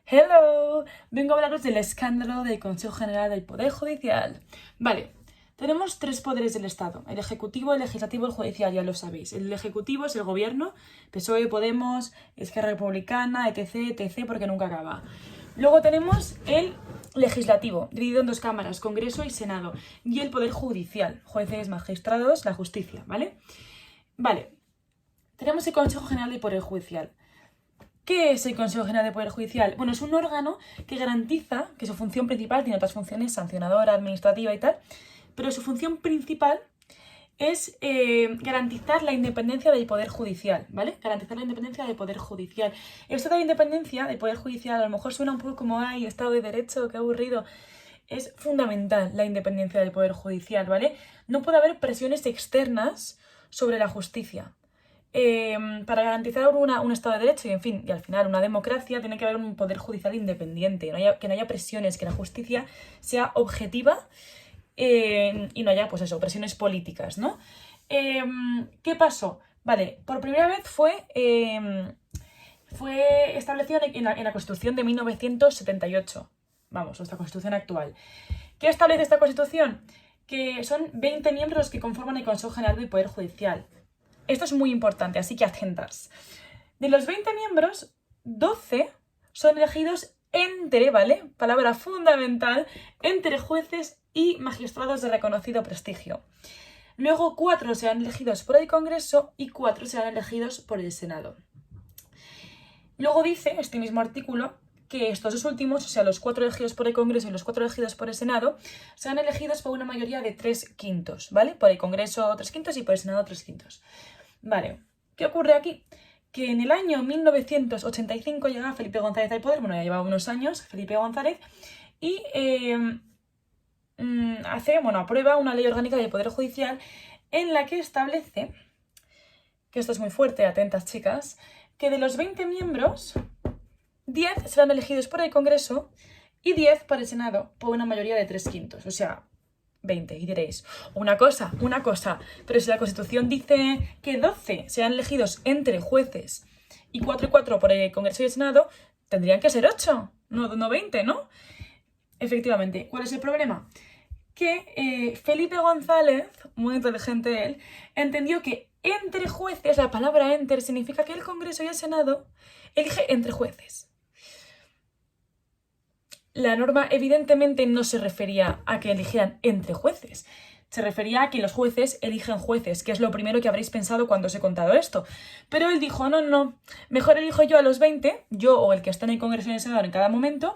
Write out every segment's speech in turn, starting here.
Hello, vengo a hablaros del escándalo del Consejo General del Poder Judicial. Vale, tenemos tres poderes del Estado, el Ejecutivo, el Legislativo y el Judicial, ya lo sabéis. El Ejecutivo es el Gobierno, PSOE, Podemos, Esquerra Republicana, etc, etc, porque nunca acaba. Luego tenemos el Legislativo, dividido en dos cámaras, Congreso y Senado, y el Poder Judicial, jueces, magistrados, la justicia, ¿vale? Vale, tenemos el Consejo General del Poder Judicial. ¿Qué es el Consejo General de Poder Judicial? Bueno, es un órgano que garantiza que su función principal, tiene otras funciones, sancionadora, administrativa y tal, pero su función principal es garantizar la independencia del Poder Judicial, ¿vale? Garantizar la independencia del Poder Judicial. Esto de la independencia del Poder Judicial a lo mejor suena un poco como, ay, Estado de Derecho, qué aburrido. Es fundamental la independencia del Poder Judicial, ¿vale? No puede haber presiones externas sobre la justicia. Para garantizar un Estado de Derecho y, en fin, y al final una democracia, tiene que haber un poder judicial independiente, que no haya presiones, que la justicia sea objetiva y no haya, pues eso, presiones políticas, ¿no? ¿Qué pasó? Vale, por primera vez fue establecido en la Constitución de 1978. Vamos, nuestra Constitución actual. ¿Qué establece esta Constitución? Que son 20 miembros los que conforman el Consejo General del Poder Judicial. Esto es muy importante, así que atentas. De los 20 miembros, 12 son elegidos entre, ¿vale? Palabra fundamental, entre jueces y magistrados de reconocido prestigio. Luego 4 serán elegidos por el Congreso y 4 serán elegidos por el Senado. Luego dice, este mismo artículo, que estos dos últimos, o sea, los 4 elegidos por el Congreso y los 4 elegidos por el Senado, serán elegidos por una mayoría de 3/5, ¿vale? Por el Congreso 3/5 y por el Senado 3/5. Vale, ¿qué ocurre aquí? Que en el año 1985 llega Felipe González al poder, bueno, ya llevaba unos años Felipe González, y aprueba una ley orgánica del Poder Judicial en la que establece, que esto es muy fuerte, atentas chicas, que de los 20 miembros, 10 serán elegidos por el Congreso y 10 por el Senado, por una mayoría de 3/5, o sea, 20, y diréis, una cosa, pero si la Constitución dice que 12 sean elegidos entre jueces y 4 y 4 por el Congreso y el Senado, tendrían que ser 8, no 20, ¿no? Efectivamente, ¿cuál es el problema? Que Felipe González, muy inteligente él, entendió que entre jueces, la palabra enter significa que el Congreso y el Senado elige entre jueces. La norma evidentemente no se refería a que eligieran entre jueces. Se refería a que los jueces eligen jueces, que es lo primero que habréis pensado cuando os he contado esto. Pero él dijo, no, mejor elijo yo a los 20, yo o el que está en el Congreso y en el Senado en cada momento,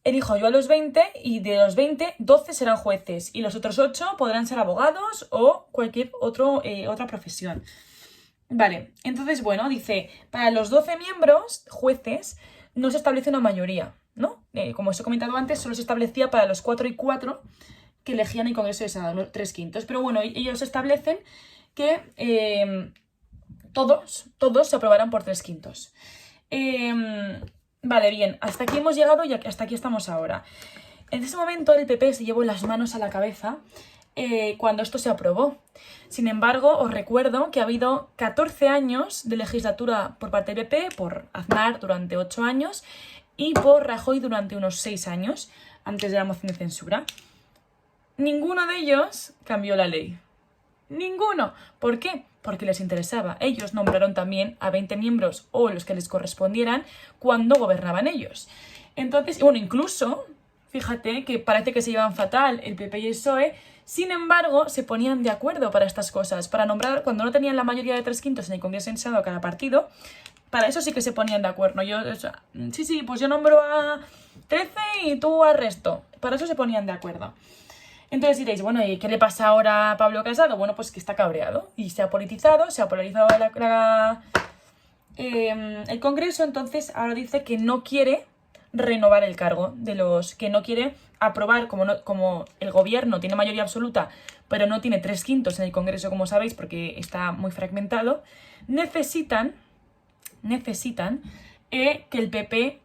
elijo yo a los 20 y de los 20, 12 serán jueces y los otros 8 podrán ser abogados o cualquier otra profesión. Vale, entonces, bueno, dice, para los 12 miembros, jueces, no se establece una mayoría, ¿no? Como os he comentado antes, solo se establecía para los 4 y 4 que elegían el Congreso de Senado, 3/5. Pero bueno, ellos establecen que todos se aprobarán por 3/5. Vale, bien, hasta aquí hemos llegado y hasta aquí estamos ahora. En ese momento el PP se llevó las manos a la cabeza cuando esto se aprobó. Sin embargo, os recuerdo que ha habido 14 años de legislatura por parte del PP, por Aznar durante 8 años y por Rajoy durante unos 6 años, antes de la moción de censura. Ninguno de ellos cambió la ley. Ninguno. ¿Por qué? Porque les interesaba. Ellos nombraron también a 20 miembros o los que les correspondieran cuando gobernaban ellos. Entonces, bueno, incluso, fíjate que parece que se llevan fatal el PP y el PSOE, sin embargo, se ponían de acuerdo para estas cosas, para nombrar, cuando no tenían la mayoría de 3/5 en el Congreso y en el Senado cada partido, para eso sí que se ponían de acuerdo. Sí, pues yo nombro a 13 y tú al resto. Para eso se ponían de acuerdo. Entonces diréis, bueno, ¿y qué le pasa ahora a Pablo Casado? Bueno, pues que está cabreado y se ha politizado, se ha polarizado el Congreso, entonces ahora dice que no quiere renovar el cargo que no quiere aprobar, como el gobierno tiene mayoría absoluta, pero no tiene 3/5 en el Congreso, como sabéis, porque está muy fragmentado, necesitan que el PP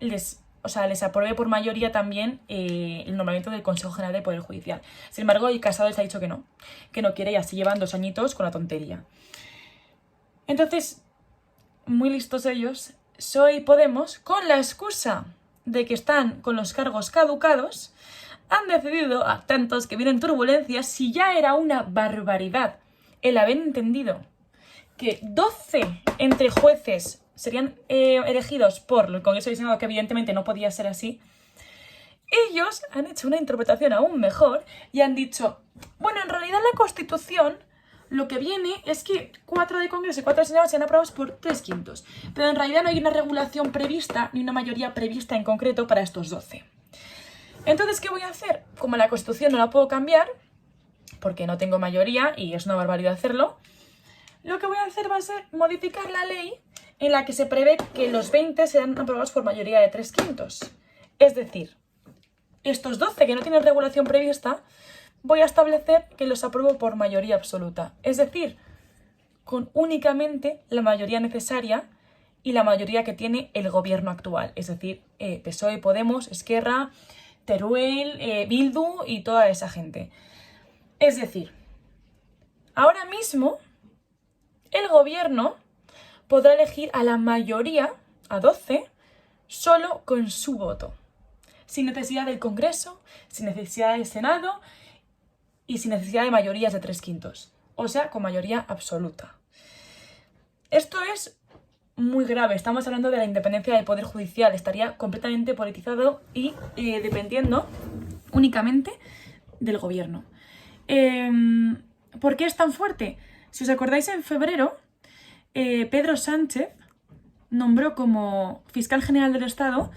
les apruebe por mayoría también el nombramiento del Consejo General del Poder Judicial. Sin embargo, el Casado les ha dicho que no quiere, y así llevan 2 añitos con la tontería. Entonces, muy listos ellos, PSOE y Podemos, con la excusa de que están con los cargos caducados, han decidido, atentos que vienen turbulencias, si ya era una barbaridad el haber entendido que 12 entre jueces serían elegidos por el Congreso del Senado, que evidentemente no podía ser así, ellos han hecho una interpretación aún mejor y han dicho, bueno, en realidad la Constitución lo que viene es que 4 de Congreso y 4 de Senado sean aprobados por 3/5, pero en realidad no hay una regulación prevista ni una mayoría prevista en concreto para estos 12. Entonces, ¿qué voy a hacer? Como la Constitución no la puedo cambiar, porque no tengo mayoría y es una barbaridad hacerlo, lo que voy a hacer va a ser modificar la ley en la que se prevé que los 20 serán aprobados por mayoría de 3/5. Es decir, estos 12 que no tienen regulación prevista, voy a establecer que los apruebo por mayoría absoluta. Es decir, con únicamente la mayoría necesaria y la mayoría que tiene el gobierno actual. Es decir, PSOE, Podemos, Esquerra, Teruel, Bildu y toda esa gente. Es decir, ahora mismo el gobierno podrá elegir a la mayoría, a 12, solo con su voto. Sin necesidad del Congreso, sin necesidad del Senado y sin necesidad de mayorías de 3/5. O sea, con mayoría absoluta. Esto es muy grave. Estamos hablando de la independencia del Poder Judicial. Estaría completamente politizado y dependiendo únicamente del gobierno. ¿Por qué es tan fuerte? Si os acordáis, en febrero, Pedro Sánchez nombró como fiscal general del Estado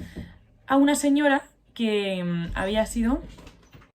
a una señora que había sido